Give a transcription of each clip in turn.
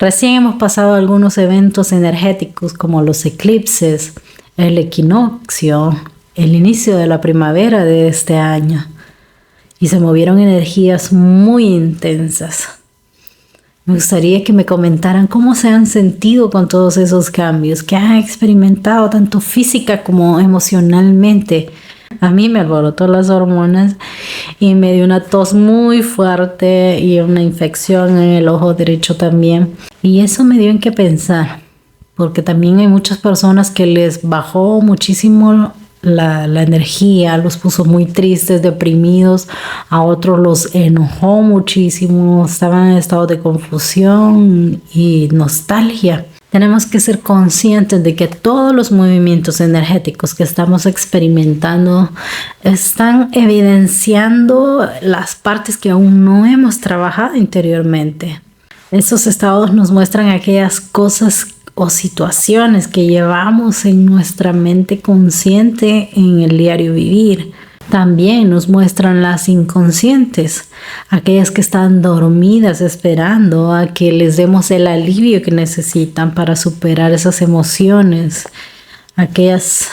Recién hemos pasado algunos eventos energéticos como los eclipses, el equinoccio, el inicio de la primavera de este año, y se movieron energías muy intensas. Me gustaría que me comentaran cómo se han sentido con todos esos cambios, que han experimentado tanto física como emocionalmente. A mí me alborotó las hormonas y me dio una tos muy fuerte y una infección en el ojo derecho también. Y eso me dio en qué pensar, porque también hay muchas personas que les bajó muchísimo la energía, los puso muy tristes, deprimidos, a otros los enojó muchísimo, estaban en estado de confusión y nostalgia. Tenemos que ser conscientes de que todos los movimientos energéticos que estamos experimentando están evidenciando las partes que aún no hemos trabajado interiormente. Esos estados nos muestran aquellas cosas o situaciones que llevamos en nuestra mente consciente en el diario vivir. También nos muestran las inconscientes, aquellas que están dormidas esperando a que les demos el alivio que necesitan para superar esas emociones, aquellas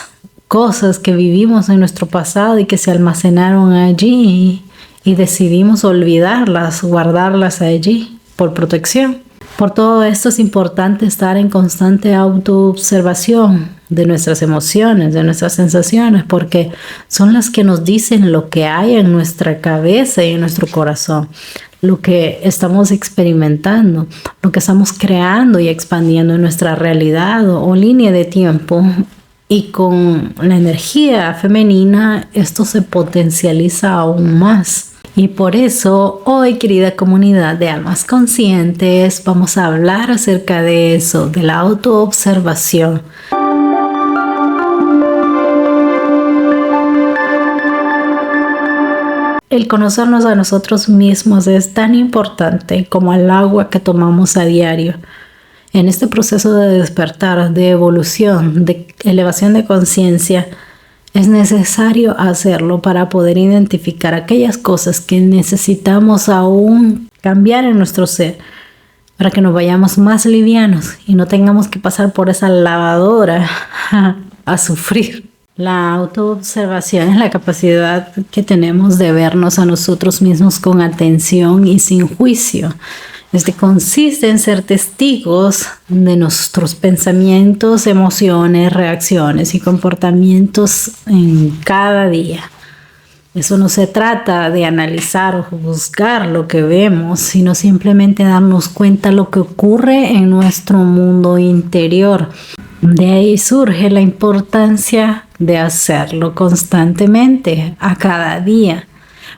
cosas que vivimos en nuestro pasado y que se almacenaron allí y decidimos olvidarlas, guardarlas allí por protección. Por todo esto es importante estar en constante autoobservación de nuestras emociones, de nuestras sensaciones, porque son las que nos dicen lo que hay en nuestra cabeza y en nuestro corazón, lo que estamos experimentando, lo que estamos creando y expandiendo en nuestra realidad o línea de tiempo. Y con la energía femenina esto se potencializa aún más. Y por eso hoy, querida comunidad de almas conscientes, vamos a hablar acerca de eso, de la autoobservación. El conocernos a nosotros mismos es tan importante como el agua que tomamos a diario. En este proceso de despertar, de evolución, de elevación de conciencia, es necesario hacerlo para poder identificar aquellas cosas que necesitamos aún cambiar en nuestro ser, para que nos vayamos más livianos y no tengamos que pasar por esa lavadora a sufrir. La autoobservación es la capacidad que tenemos de vernos a nosotros mismos con atención y sin juicio. Consiste en ser testigos de nuestros pensamientos, emociones, reacciones y comportamientos en cada día. Eso no se trata de analizar o juzgar lo que vemos, sino simplemente darnos cuenta de lo que ocurre en nuestro mundo interior. De ahí surge la importancia de hacerlo constantemente, a cada día.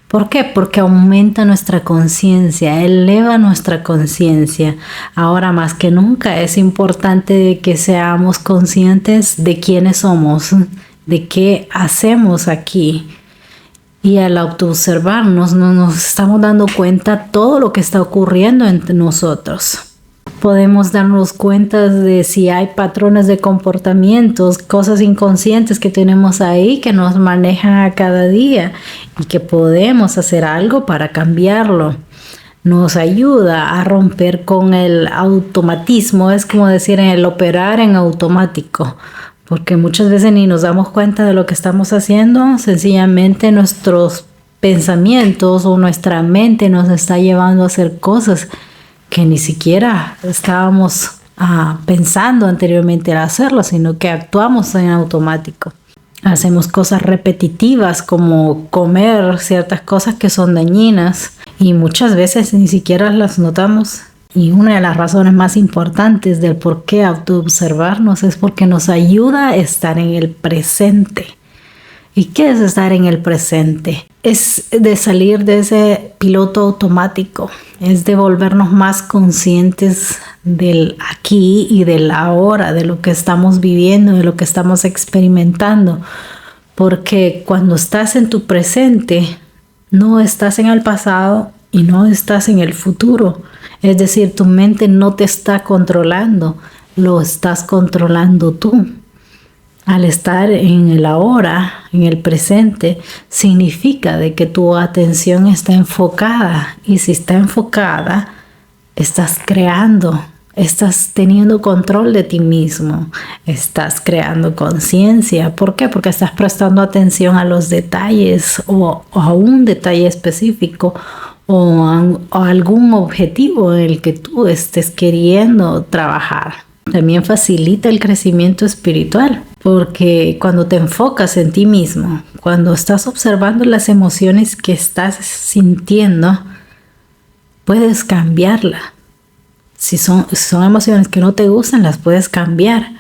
¿Por qué? Porque aumenta nuestra conciencia, eleva nuestra conciencia. Ahora más que nunca es importante que seamos conscientes de quiénes somos, de qué hacemos aquí. Y al autoobservarnos nos estamos dando cuenta de todo lo que está ocurriendo entre nosotros. Podemos darnos cuenta de si hay patrones de comportamientos, cosas inconscientes que tenemos ahí que nos manejan a cada día y que podemos hacer algo para cambiarlo. Nos ayuda a romper con el automatismo, es como decir, el operar en automático, porque muchas veces ni nos damos cuenta de lo que estamos haciendo, sencillamente nuestros pensamientos o nuestra mente nos está llevando a hacer cosas que ni siquiera estábamos pensando anteriormente al hacerlo, sino que actuamos en automático. Hacemos cosas repetitivas como comer ciertas cosas que son dañinas y muchas veces ni siquiera las notamos. Y una de las razones más importantes del por qué autoobservarnos es porque nos ayuda a estar en el presente. ¿Y qué es estar en el presente? Es de salir de ese piloto automático, es de volvernos más conscientes del aquí y del ahora, de lo que estamos viviendo, de lo que estamos experimentando. Porque cuando estás en tu presente, no estás en el pasado y no estás en el futuro. Es decir, tu mente no te está controlando, lo estás controlando tú. Al estar en el ahora, en el presente, significa de que tu atención está enfocada. Y si está enfocada, estás creando Estás teniendo control de ti mismo, estás creando conciencia. ¿Por qué? Porque estás prestando atención a los detalles o a un detalle específico o a algún objetivo en el que tú estés queriendo trabajar. También facilita el crecimiento espiritual, porque cuando te enfocas en ti mismo, cuando estás observando las emociones que estás sintiendo, puedes cambiarla. Si son emociones que no te gustan, las puedes cambiar.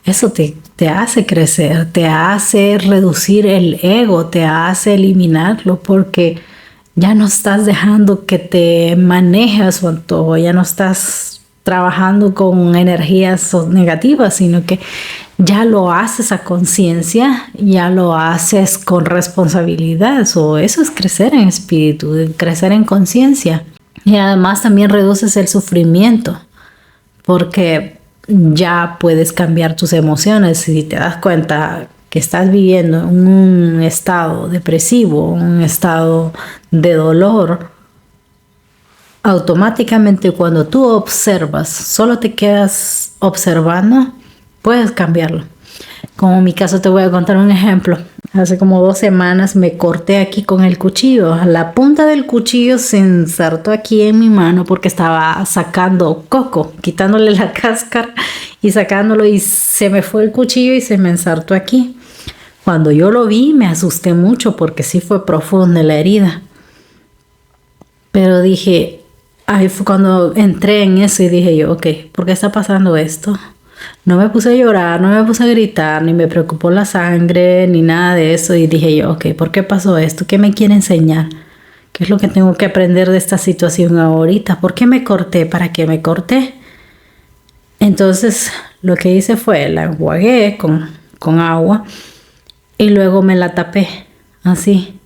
Eso te hace crecer, te hace reducir el ego, te hace eliminarlo, porque ya no estás dejando que te manejes su antojo, ya no estás trabajando con energías negativas, sino que ya lo haces a conciencia, ya lo haces con responsabilidad. Eso es crecer en espíritu, crecer en conciencia. Y además también reduces el sufrimiento, porque ya puedes cambiar tus emociones. Si te das cuenta que estás viviendo en un estado depresivo, un estado de dolor, automáticamente cuando tú observas, solo te quedas observando, puedes cambiarlo. Como en mi caso, te voy a contar un ejemplo. Hace como 2 semanas me corté aquí con el cuchillo. La punta del cuchillo se insertó aquí en mi mano porque estaba sacando coco, quitándole la cáscara y sacándolo, y se me fue el cuchillo y se me insertó aquí. Cuando yo lo vi me asusté mucho porque sí fue profunda la herida. Pero dije, ahí fue cuando entré en eso y dije yo, ok, ¿por qué está pasando esto? No me puse a llorar, no me puse a gritar, ni me preocupó la sangre, ni nada de eso. Y dije yo, ok, ¿por qué pasó esto? ¿Qué me quiere enseñar? ¿Qué es lo que tengo que aprender de esta situación ahorita? ¿Por qué me corté? ¿Para qué me corté? Entonces lo que hice fue la enjuagué con agua y luego me la tapé, así.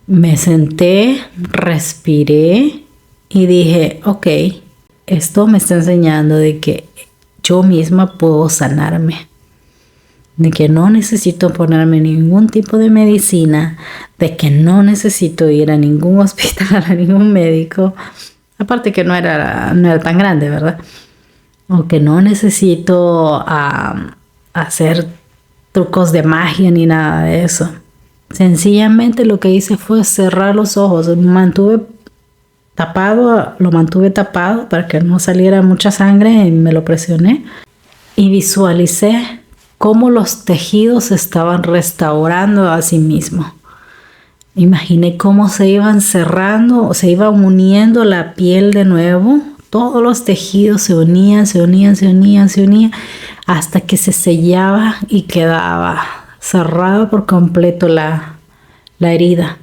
Me senté, respiré y dije, ok, esto me está enseñando de que yo misma puedo sanarme, de que no necesito ponerme ningún tipo de medicina, de que no necesito ir a ningún hospital, a ningún médico, aparte que no era tan grande, ¿verdad? O que no necesito hacer trucos de magia ni nada de eso. Sencillamente lo que hice fue cerrar los ojos, lo mantuve tapado para que no saliera mucha sangre y me lo presioné y visualicé cómo los tejidos se estaban restaurando a sí mismos. Imaginé cómo se iban cerrando, se iba uniendo la piel de nuevo, todos los tejidos se unían hasta que se sellaba y quedaba cerrada por completo la herida.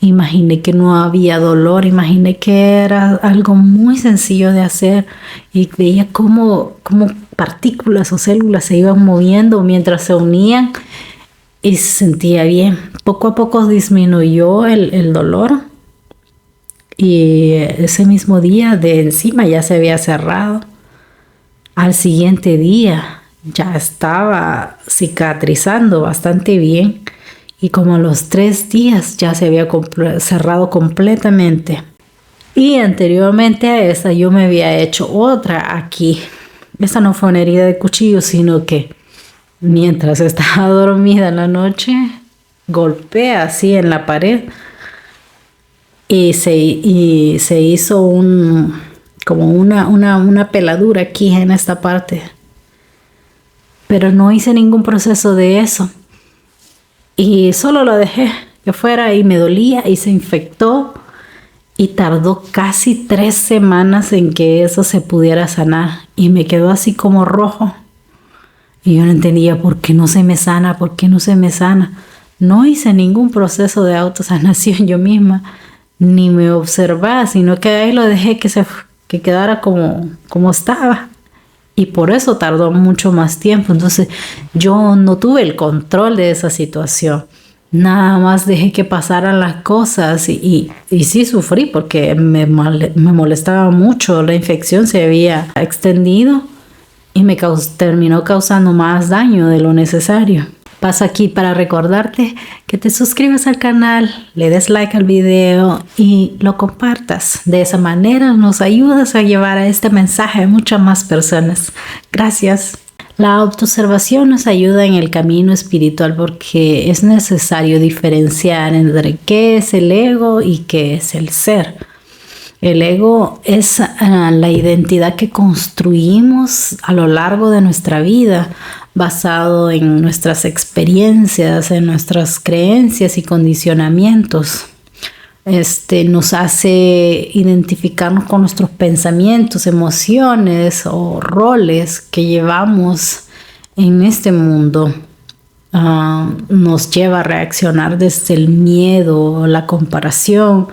Imaginé que no había dolor, imaginé que era algo muy sencillo de hacer y veía cómo partículas o células se iban moviendo mientras se unían y se sentía bien. Poco a poco disminuyó el dolor y ese mismo día de encima ya se había cerrado. Al siguiente día ya estaba cicatrizando bastante bien. Y como a los 3 días ya se había cerrado completamente. Y anteriormente a esa yo me había hecho otra aquí. Esa no fue una herida de cuchillo, sino que mientras estaba dormida en la noche, golpeé así en la pared. Y se hizo como una peladura aquí en esta parte. Pero no hice ningún proceso de eso. Y solo lo dejé que fuera y me dolía y se infectó y tardó casi 3 semanas en que eso se pudiera sanar y me quedó así como rojo y yo no entendía por qué no se me sana, No hice ningún proceso de autosanación yo misma, ni me observaba, sino que ahí lo dejé que quedara como estaba. Y por eso tardó mucho más tiempo. Entonces yo no tuve el control de esa situación. Nada más dejé que pasaran las cosas y sí sufrí porque me molestaba mucho. La infección se había extendido y me terminó causando más daño de lo necesario. Paso aquí para recordarte que te suscribas al canal, le des like al video y lo compartas. De esa manera nos ayudas a llevar a este mensaje a muchas más personas. Gracias. La autoobservación nos ayuda en el camino espiritual porque es necesario diferenciar entre qué es el ego y qué es el ser. El ego es la identidad que construimos a lo largo de nuestra vida, basado en nuestras experiencias, en nuestras creencias y condicionamientos. Nos hace identificarnos con nuestros pensamientos, emociones o roles que llevamos en este mundo. Nos lleva a reaccionar desde el miedo, la comparación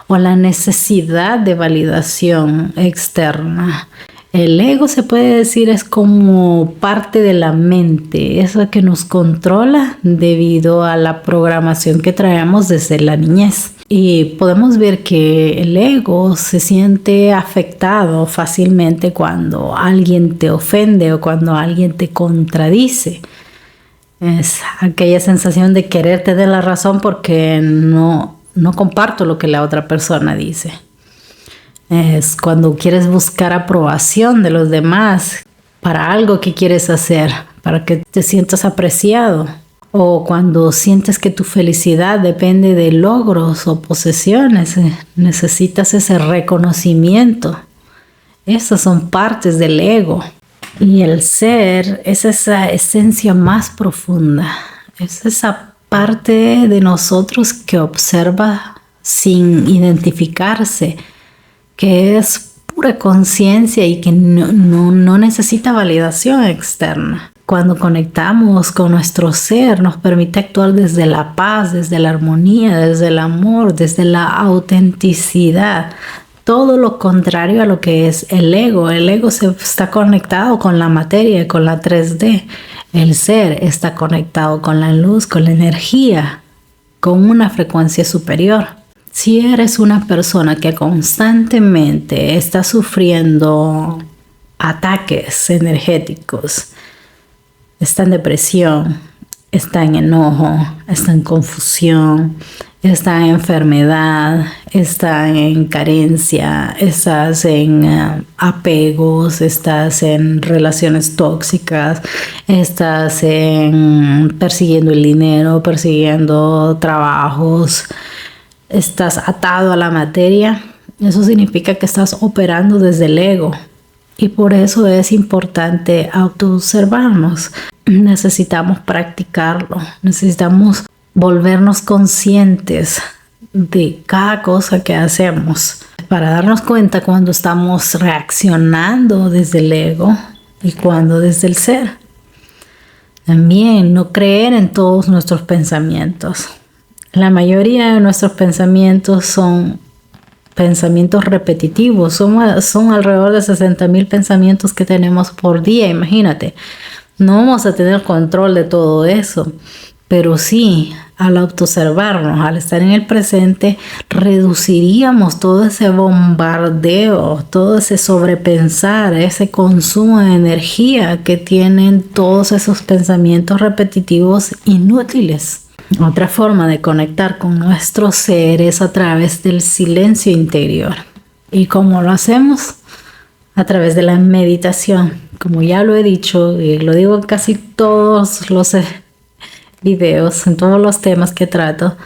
o la necesidad de validación externa. El ego, se puede decir, es como parte de la mente, eso que nos controla debido a la programación que traemos desde la niñez. Y podemos ver que el ego se siente afectado fácilmente cuando alguien te ofende o cuando alguien te contradice. Es aquella sensación de querer tener la razón porque no comparto lo que la otra persona dice. Es cuando quieres buscar aprobación de los demás para algo que quieres hacer, para que te sientas apreciado. O cuando sientes que tu felicidad depende de logros o posesiones, necesitas ese reconocimiento. Esas son partes del ego. Y el ser es esa esencia más profunda, es esa parte de nosotros que observa sin identificarse, que es pura conciencia y que no necesita validación externa. Cuando conectamos con nuestro ser, nos permite actuar desde la paz, desde la armonía, desde el amor, desde la autenticidad. Todo lo contrario a lo que es el ego. El ego está conectado con la materia, con la 3D. El ser está conectado con la luz, con la energía, con una frecuencia superior. Si eres una persona que constantemente está sufriendo ataques energéticos, está en depresión, está en enojo, está en confusión, está en enfermedad, está en carencia, estás en apegos, estás en relaciones tóxicas, estás persiguiendo el dinero, persiguiendo trabajos, estás atado a la materia. Eso significa que estás operando desde el ego. Y por eso es importante autoobservarnos. Necesitamos practicarlo, necesitamos volvernos conscientes de cada cosa que hacemos para darnos cuenta cuando estamos reaccionando desde el ego y cuando desde el ser. También no creer en todos nuestros pensamientos. La mayoría de nuestros pensamientos son pensamientos repetitivos. Son alrededor de 60,000 pensamientos que tenemos por día. Imagínate, no vamos a tener control de todo eso, pero sí, al autoobservarnos, al estar en el presente, reduciríamos todo ese bombardeo, todo ese sobrepensar, ese consumo de energía que tienen todos esos pensamientos repetitivos inútiles. Otra forma de conectar con nuestro ser es a través del silencio interior. ¿Y cómo lo hacemos? A través de la meditación. Como ya lo he dicho y lo digo en casi todos los videos, en todos los temas que trato,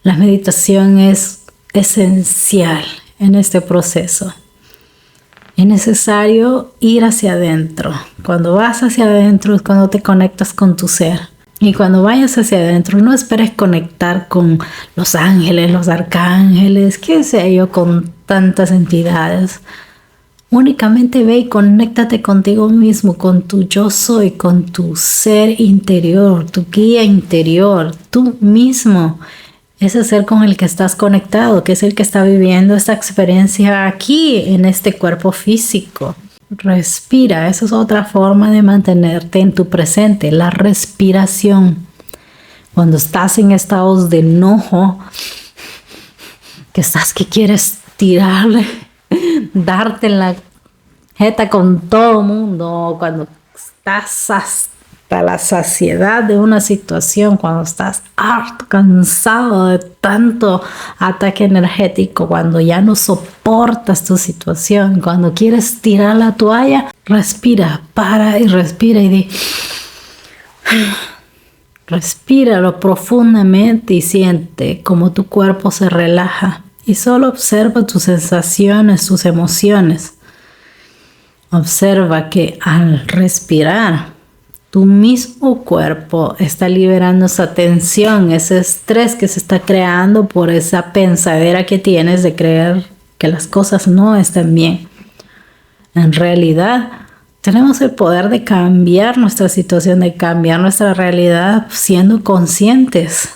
la meditación es esencial en este proceso. Es necesario ir hacia adentro. Cuando vas hacia adentro es cuando te conectas con tu ser. Y cuando vayas hacia adentro, no esperes conectar con los ángeles, los arcángeles, qué sé yo, con tantas entidades. Únicamente ve y conéctate contigo mismo, con tu yo soy, con tu ser interior, tu guía interior, tú mismo. Ese ser con el que estás conectado, que es el que está viviendo esta experiencia aquí, en este cuerpo físico. Respira, esa es otra forma de mantenerte en tu presente, la respiración. Cuando estás en estados de enojo, que quieres tirarle, darte en la jeta con todo mundo, cuando estás hasta la saciedad de una situación, cuando estás harto, cansado de tanto ataque energético, cuando ya no soportas tu situación, cuando quieres tirar la toalla, respira, para y respira y di. Respíralo profundamente y siente cómo tu cuerpo se relaja y solo observa tus sensaciones, tus emociones. Observa que al respirar, tu mismo cuerpo está liberando esa tensión, ese estrés que se está creando por esa pensadera que tienes de creer que las cosas no están bien. En realidad, tenemos el poder de cambiar nuestra situación, de cambiar nuestra realidad siendo conscientes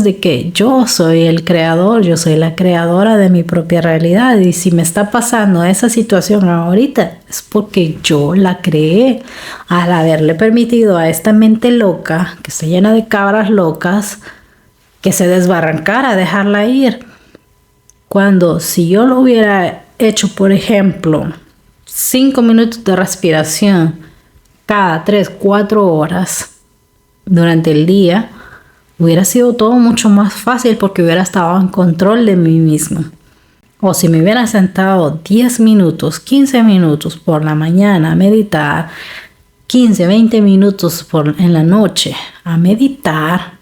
de que yo soy el creador, yo soy la creadora de mi propia realidad. Y si me está pasando esa situación ahorita, es porque yo la creé al haberle permitido a esta mente loca, que está llena de cabras locas, que se desbarrancara, dejarla ir. Cuando si yo lo hubiera hecho, por ejemplo, 5 minutos de respiración cada 3-4 horas durante el día, hubiera sido todo mucho más fácil porque hubiera estado en control de mí mismo. O si me hubiera sentado 10 minutos, 15 minutos por la mañana a meditar, 15, 20 minutos en la noche a meditar,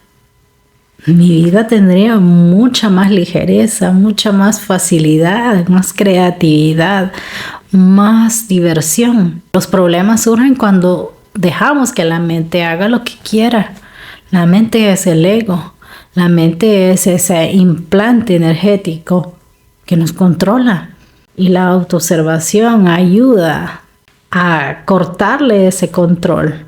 mi vida tendría mucha más ligereza, mucha más facilidad, más creatividad, más diversión. Los problemas surgen cuando dejamos que la mente haga lo que quiera. La mente es el ego. La mente es ese implante energético que nos controla. Y la autoobservación ayuda a cortarle ese control.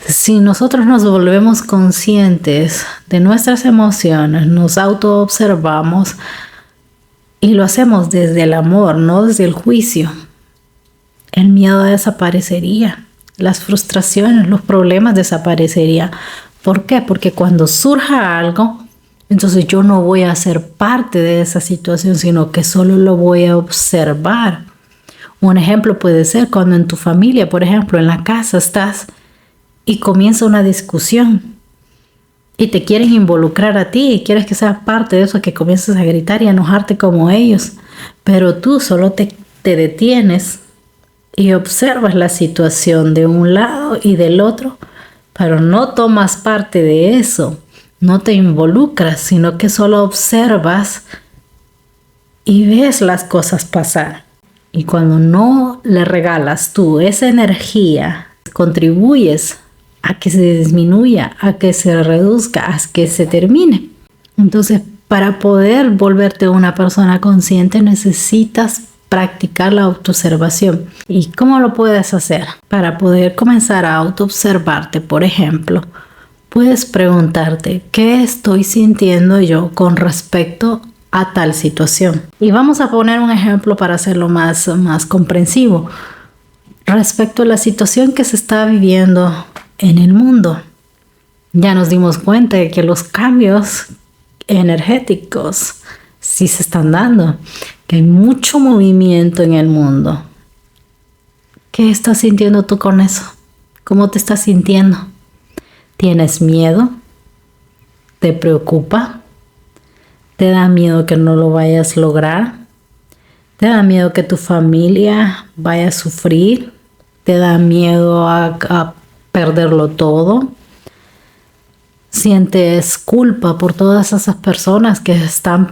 Si nosotros nos volvemos conscientes de nuestras emociones, nos autoobservamos y lo hacemos desde el amor, no desde el juicio, el miedo desaparecería, las frustraciones, los problemas desaparecerían. ¿Por qué? Porque cuando surja algo, entonces yo no voy a ser parte de esa situación, sino que solo lo voy a observar. Un ejemplo puede ser cuando en tu familia, por ejemplo, en la casa estás y comienza una discusión y te quieren involucrar a ti y quieres que seas parte de eso, que comiences a gritar y a enojarte como ellos, pero tú solo te detienes y observas la situación de un lado y del otro, pero no tomas parte de eso, no te involucras, sino que solo observas y ves las cosas pasar. Y cuando no le regalas tú esa energía, contribuyes a que se disminuya, a que se reduzca, a que se termine. Entonces, para poder volverte una persona consciente, necesitas practicar la autoobservación. ¿Y cómo lo puedes hacer? Para poder comenzar a autoobservarte, por ejemplo, puedes preguntarte, ¿qué estoy sintiendo yo con respecto a tal situación? Y vamos a poner un ejemplo para hacerlo más comprensivo. Respecto a la situación que se está viviendo en el mundo, ya nos dimos cuenta de que los cambios energéticos sí se están dando, que hay mucho movimiento en el mundo. ¿Qué estás sintiendo tú con eso? ¿Cómo te estás sintiendo? ¿Tienes miedo? ¿Te preocupa? ¿Te da miedo que no lo vayas a lograr? ¿Te da miedo que tu familia vaya a sufrir? ¿Te da miedo a perderlo todo? ¿Sientes culpa por todas esas personas que están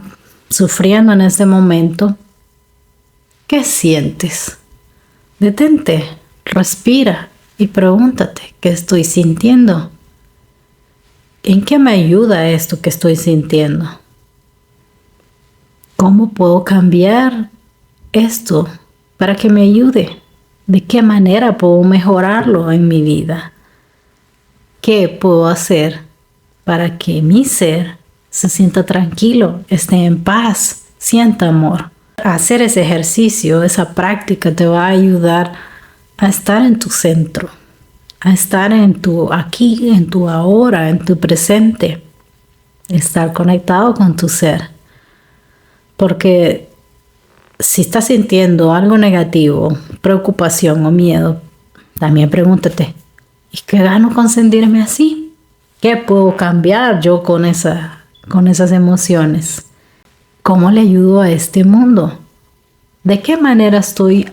sufriendo en este momento? ¿Qué sientes? Detente, respira y pregúntate, ¿qué estoy sintiendo? ¿En qué me ayuda esto que estoy sintiendo? ¿Cómo puedo cambiar esto para que me ayude? ¿De qué manera puedo mejorarlo en mi vida? ¿Qué puedo hacer para que mi ser se sienta tranquilo, esté en paz, sienta amor? Hacer ese ejercicio, esa práctica te va a ayudar a estar en tu centro, a estar en tu aquí, en tu ahora, en tu presente, estar conectado con tu ser. Porque si estás sintiendo algo negativo, preocupación o miedo, también pregúntate, ¿Y qué gano con sentirme así? ¿Qué puedo cambiar yo con esas emociones? ¿Cómo le ayudo a este mundo? ¿De qué manera estoy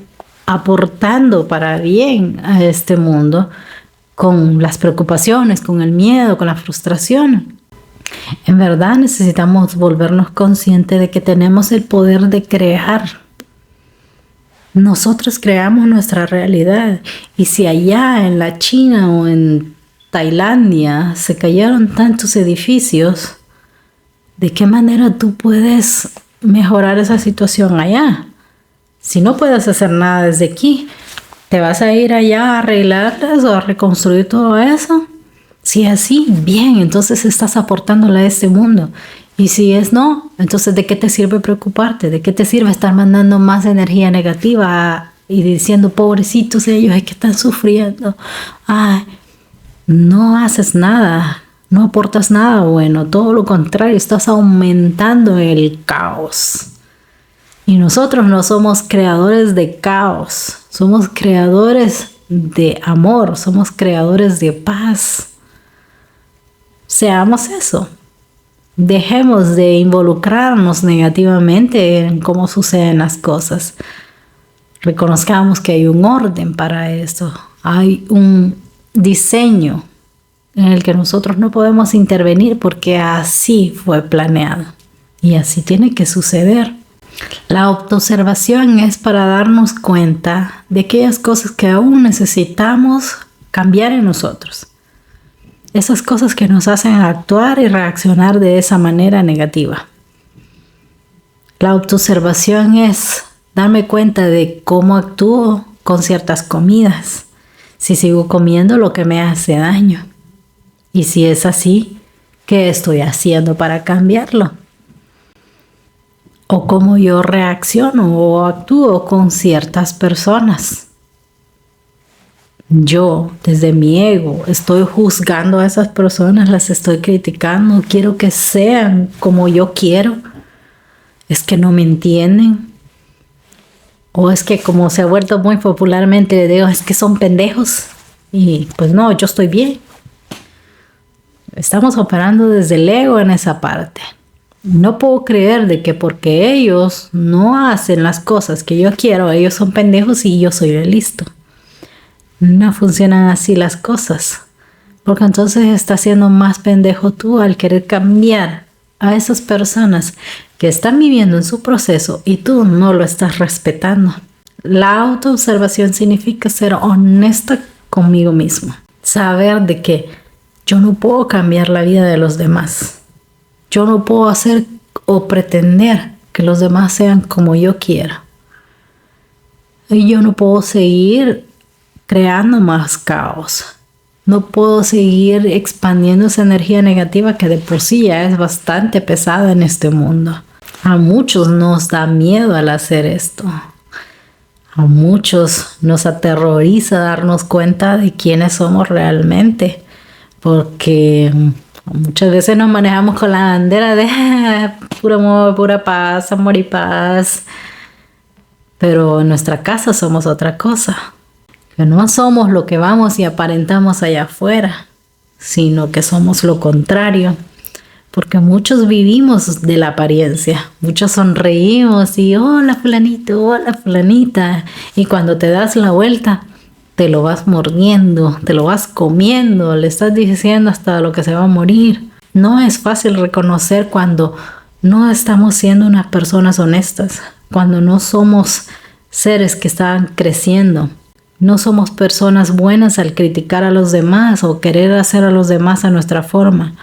aportando para bien a este mundo con las preocupaciones, con el miedo, con la frustración? En verdad necesitamos volvernos conscientes de que tenemos el poder de crear. Nosotros creamos nuestra realidad, y si allá en la China o en Tailandia se cayeron tantos edificios, ¿de qué manera tú puedes mejorar esa situación allá? Si no puedes hacer nada desde aquí, ¿te vas a ir allá a arreglarlas o a reconstruir todo eso? Si es así, bien, entonces estás aportándole a este mundo. Y si es no, entonces ¿de qué te sirve preocuparte? ¿De qué te sirve estar mandando más energía negativa y diciendo, pobrecitos ellos, es que están sufriendo? Ay, no haces nada, no aportas nada bueno, todo lo contrario, estás aumentando el caos. Y nosotros no somos creadores de caos, somos creadores de amor, somos creadores de paz. Seamos eso. Dejemos de involucrarnos negativamente en cómo suceden las cosas. Reconozcamos que hay un orden para esto. Hay un diseño en el que nosotros no podemos intervenir porque así fue planeado. Y así tiene que suceder. La autoobservación es para darnos cuenta de aquellas cosas que aún necesitamos cambiar en nosotros. Esas cosas que nos hacen actuar y reaccionar de esa manera negativa. La autoobservación es darme cuenta de cómo actúo con ciertas comidas. Si sigo comiendo lo que me hace daño. Y si es así, ¿qué estoy haciendo para cambiarlo? O cómo yo reacciono o actúo con ciertas personas. Yo, desde mi ego, estoy juzgando a esas personas, las estoy criticando, quiero que sean como yo quiero. Es que no me entienden. O es que como se ha vuelto muy popularmente, digo, es que son pendejos. Y pues no, yo estoy bien. Estamos operando desde el ego en esa parte. No puedo creer de que porque ellos no hacen las cosas que yo quiero, ellos son pendejos y yo soy el listo. No funcionan así las cosas, porque entonces estás siendo más pendejo tú al querer cambiar a esas personas que están viviendo en su proceso y tú no lo estás respetando. La autoobservación significa ser honesta conmigo mismo, saber de que yo no puedo cambiar la vida de los demás. Yo no puedo hacer o pretender que los demás sean como yo quiera. Y yo no puedo seguir creando más caos. No puedo seguir expandiendo esa energía negativa que de por sí ya es bastante pesada en este mundo. A muchos nos da miedo al hacer esto. A muchos nos aterroriza darnos cuenta de quiénes somos realmente. Porque muchas veces nos manejamos con la bandera de puro amor, pura paz, amor y paz. Pero en nuestra casa somos otra cosa. Que no somos lo que vamos y aparentamos allá afuera, sino que somos lo contrario. Porque muchos vivimos de la apariencia. Muchos sonreímos y hola fulanito, hola fulanita. Y cuando te das la vuelta, te lo vas mordiendo, te lo vas comiendo, le estás diciendo hasta lo que se va a morir. No es fácil reconocer cuando no estamos siendo unas personas honestas, cuando no somos seres que están creciendo. No somos personas buenas al criticar a los demás o querer hacer a los demás a nuestra forma.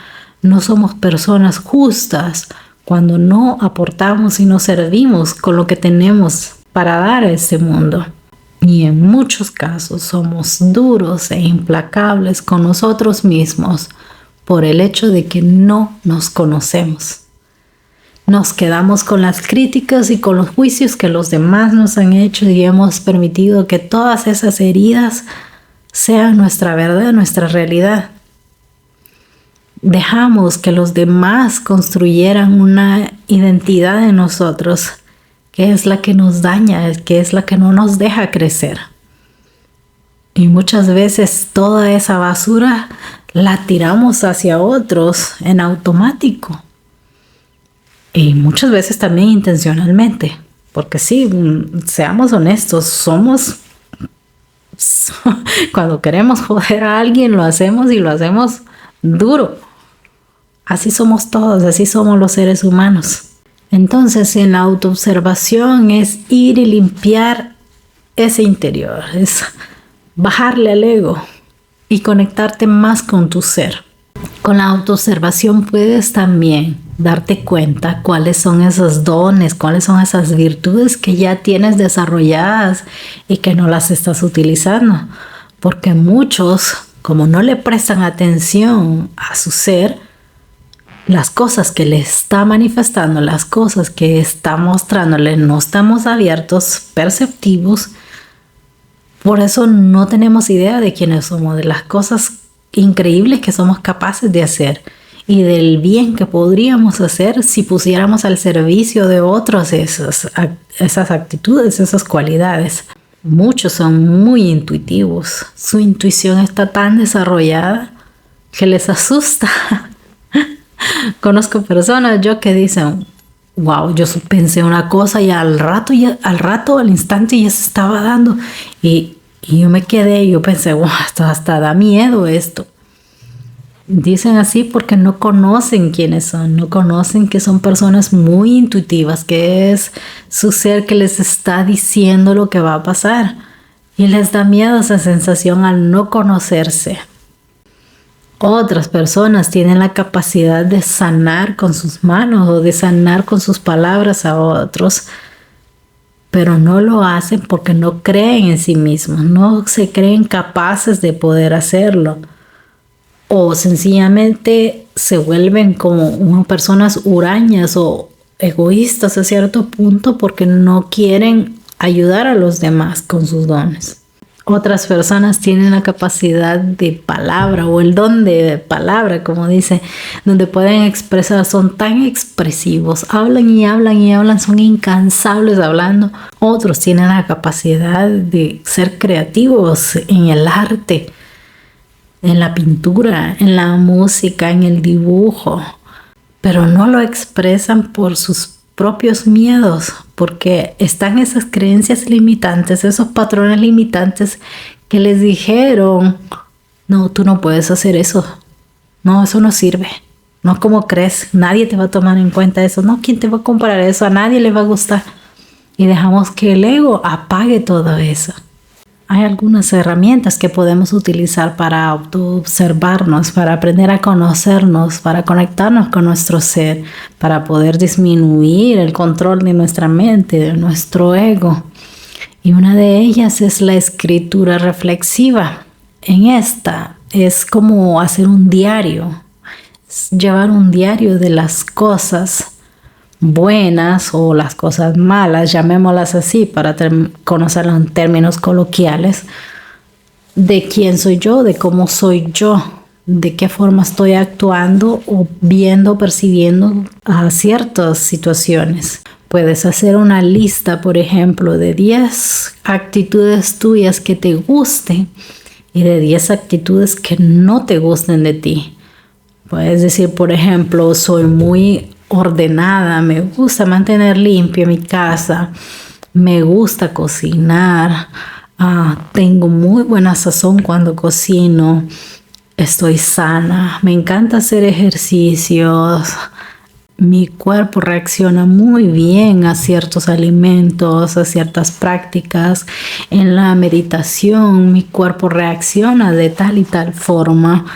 No somos personas justas cuando no aportamos y no servimos con lo que tenemos para dar a este mundo. Y en muchos casos somos duros e implacables con nosotros mismos por el hecho de que no nos conocemos. Nos quedamos con las críticas y con los juicios que los demás nos han hecho y hemos permitido que todas esas heridas sean nuestra verdad, nuestra realidad. Dejamos que los demás construyeran una identidad en nosotros que es la que nos daña, que es la que no nos deja crecer. Y muchas veces toda esa basura la tiramos hacia otros en automático. Y muchas veces también intencionalmente. Porque sí, seamos honestos, cuando queremos joder a alguien lo hacemos y lo hacemos duro. Así somos todos, así somos los seres humanos. Entonces, en la autoobservación es ir y limpiar ese interior, es bajarle al ego y conectarte más con tu ser. Con la autoobservación puedes también darte cuenta cuáles son esos dones, cuáles son esas virtudes que ya tienes desarrolladas y que no las estás utilizando. Porque muchos, como no le prestan atención a su ser, las cosas que le está manifestando, las cosas que está mostrándole, no estamos abiertos, perceptivos. Por eso no tenemos idea de quiénes somos, de las cosas increíbles que somos capaces de hacer y del bien que podríamos hacer si pusiéramos al servicio de otros esas actitudes, esas cualidades. Muchos son muy intuitivos. Su intuición está tan desarrollada que les asusta. Conozco personas que dicen, wow, yo pensé una cosa y al instante ya se estaba dando. Y yo me quedé, yo pensé, wow, hasta da miedo esto. Dicen así porque no conocen quiénes son, no conocen que son personas muy intuitivas, que es su ser que les está diciendo lo que va a pasar. Y les da miedo esa sensación al no conocerse. Otras personas tienen la capacidad de sanar con sus manos o de sanar con sus palabras a otros, pero no lo hacen porque no creen en sí mismos, no se creen capaces de poder hacerlo. O sencillamente se vuelven como personas hurañas o egoístas a cierto punto porque no quieren ayudar a los demás con sus dones. Otras personas tienen la capacidad de palabra o el don de palabra, como dice, donde pueden expresar, son tan expresivos, hablan y hablan y hablan, son incansables hablando. Otros tienen la capacidad de ser creativos en el arte, en la pintura, en la música, en el dibujo, pero no lo expresan por sus propios miedos, porque están esas creencias limitantes, esos patrones limitantes que les dijeron, no, tú no puedes hacer eso, no, eso no sirve, no, ¿cómo crees? Nadie te va a tomar en cuenta eso, no, ¿quién te va a comprar eso? A nadie le va a gustar. Y dejamos que el ego apague todo eso. Hay algunas herramientas que podemos utilizar para autoobservarnos, para aprender a conocernos, para conectarnos con nuestro ser, para poder disminuir el control de nuestra mente, de nuestro ego. Y una de ellas es la escritura reflexiva. En esta es como hacer un diario, llevar un diario de las cosas buenas o las cosas malas, llamémoslas así para conocerlas en términos coloquiales, de quién soy yo, de cómo soy yo, de qué forma estoy actuando o viendo, percibiendo a ciertas situaciones. Puedes hacer una lista, por ejemplo, de 10 actitudes tuyas que te gusten y de 10 actitudes que no te gusten de ti. Puedes decir, por ejemplo, soy muy ordenada, me gusta mantener limpia mi casa, me gusta cocinar, tengo muy buena sazón cuando cocino, estoy sana, me encanta hacer ejercicios, mi cuerpo reacciona muy bien a ciertos alimentos, a ciertas prácticas. En la meditación mi cuerpo reacciona de tal y tal forma,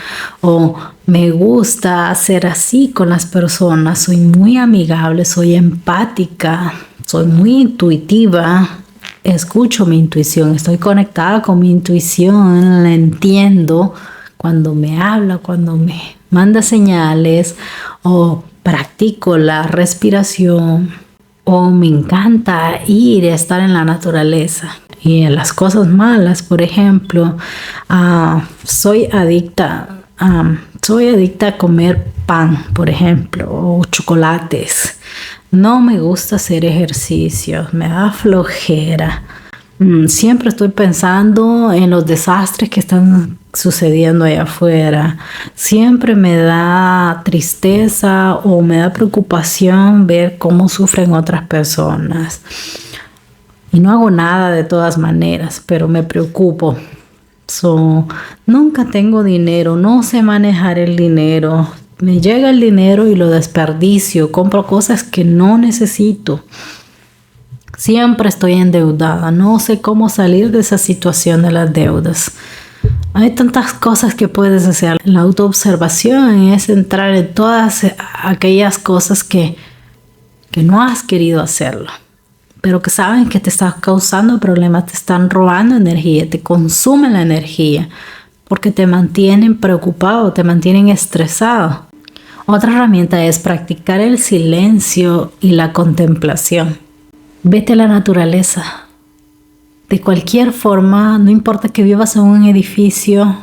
o me gusta hacer así con las personas, soy muy amigable, soy empática, soy muy intuitiva, escucho mi intuición, estoy conectada con mi intuición, la entiendo cuando me habla, cuando me manda señales, o practico la respiración, o me encanta ir a estar en la naturaleza. Y en las cosas malas, por ejemplo, soy adicta a comer pan, por ejemplo, o chocolates. No me gusta hacer ejercicio, me da flojera. Siempre estoy pensando en los desastres que están sucediendo allá afuera. Siempre me da tristeza o me da preocupación ver cómo sufren otras personas. Y no hago nada de todas maneras, pero me preocupo. Nunca tengo dinero, no sé manejar el dinero. Me llega el dinero y lo desperdicio. Compro cosas que no necesito. Siempre estoy endeudada. No sé cómo salir de esa situación de las deudas. Hay tantas cosas que puedes hacer. La autoobservación es entrar en todas aquellas cosas que no has querido hacerlo, pero que saben que te están causando problemas, te están robando energía, te consumen la energía, porque te mantienen preocupado, te mantienen estresado. Otra herramienta es practicar el silencio y la contemplación. Vete a la naturaleza. De cualquier forma, no importa que vivas en un edificio,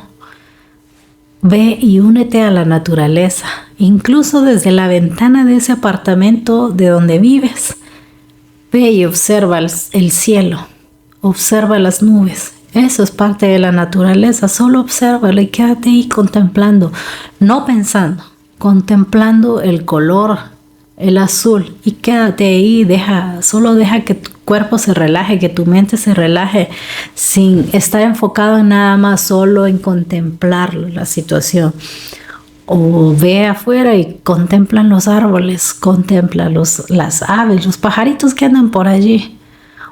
ve y únete a la naturaleza. Incluso desde la ventana de ese apartamento de donde vives, ve y observa el cielo, observa las nubes. Eso es parte de la naturaleza. Solo obsérvalo y quédate ahí contemplando, no pensando, contemplando el color, el azul, y quédate ahí. Solo deja que tu cuerpo se relaje, que tu mente se relaje, sin estar enfocado en nada más, solo en contemplar la situación. O ve afuera y contempla los árboles, contempla las aves, los pajaritos que andan por allí.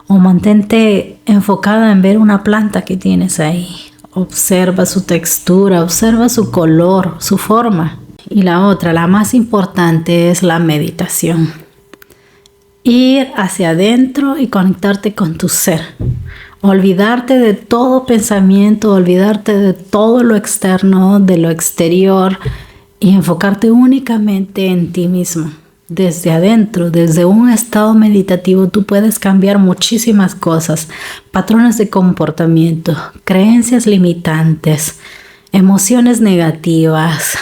O mantente enfocada en ver una planta que tienes ahí. Observa su textura, observa su color, su forma. Y la otra, la más importante, es la meditación. Ir hacia adentro y conectarte con tu ser. Olvidarte de todo pensamiento, olvidarte de todo lo externo, de lo exterior, y enfocarte únicamente en ti mismo. Desde adentro, desde un estado meditativo, tú puedes cambiar muchísimas cosas, patrones de comportamiento, creencias limitantes, emociones negativas,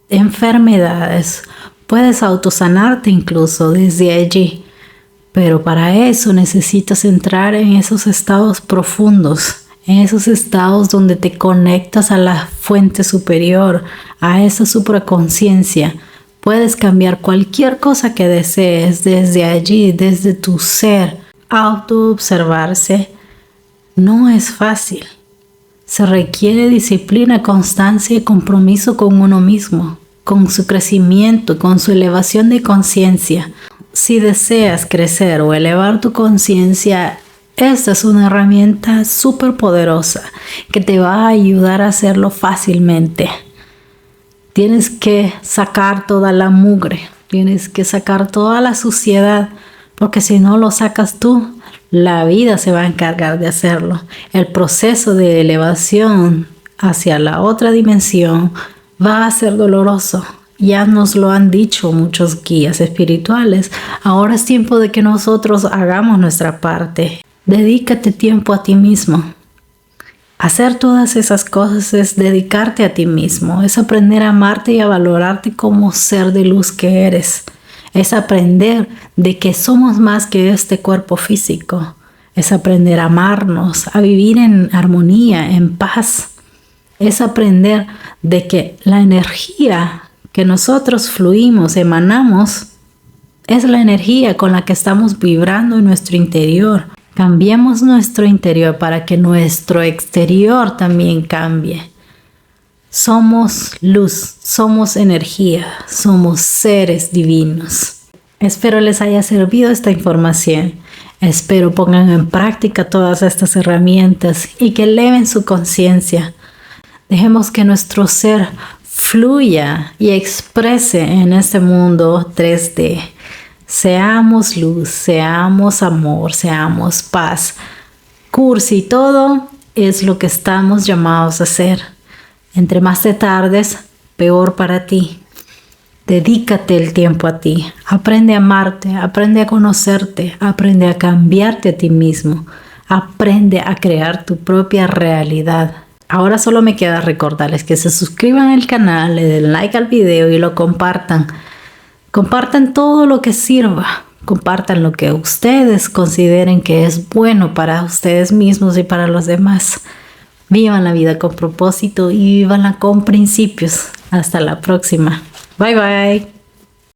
enfermedades. Puedes autosanarte incluso desde allí, pero para eso necesitas entrar en esos estados profundos, en esos estados donde te conectas a la fuente superior, a esa supraconciencia. Puedes cambiar cualquier cosa que desees desde allí, desde tu ser. Autoobservarse no es fácil. Se requiere disciplina, constancia y compromiso con uno mismo, con su crecimiento, con su elevación de conciencia. Si deseas crecer o elevar tu conciencia, esta es una herramienta súper poderosa que te va a ayudar a hacerlo fácilmente. Tienes que sacar toda la mugre, tienes que sacar toda la suciedad, porque si no lo sacas tú, la vida se va a encargar de hacerlo. El proceso de elevación hacia la otra dimensión va a ser doloroso. Ya nos lo han dicho muchos guías espirituales. Ahora es tiempo de que nosotros hagamos nuestra parte. Dedícate tiempo a ti mismo. Hacer todas esas cosas es dedicarte a ti mismo, es aprender a amarte y a valorarte como ser de luz que eres. Es aprender de que somos más que este cuerpo físico. Es aprender a amarnos, a vivir en armonía, en paz. Es aprender de que la energía que nosotros fluimos, emanamos, es la energía con la que estamos vibrando en nuestro interior. Cambiemos nuestro interior para que nuestro exterior también cambie. Somos luz, somos energía, somos seres divinos. Espero les haya servido esta información. Espero pongan en práctica todas estas herramientas y que eleven su conciencia. Dejemos que nuestro ser fluya y exprese en este mundo 3D. Seamos luz, seamos amor, seamos paz. Cursi, todo es lo que estamos llamados a hacer. Entre más te tardes, peor para ti. Dedícate el tiempo a ti. Aprende a amarte, aprende a conocerte, aprende a cambiarte a ti mismo. Aprende a crear tu propia realidad. Ahora solo me queda recordarles que se suscriban al canal, le den like al video y lo compartan. Compartan todo lo que sirva Compartan lo que ustedes consideren que es bueno para ustedes mismos y para los demás. Vivan la vida con propósito y vívanla con principios. Hasta la próxima. Bye bye.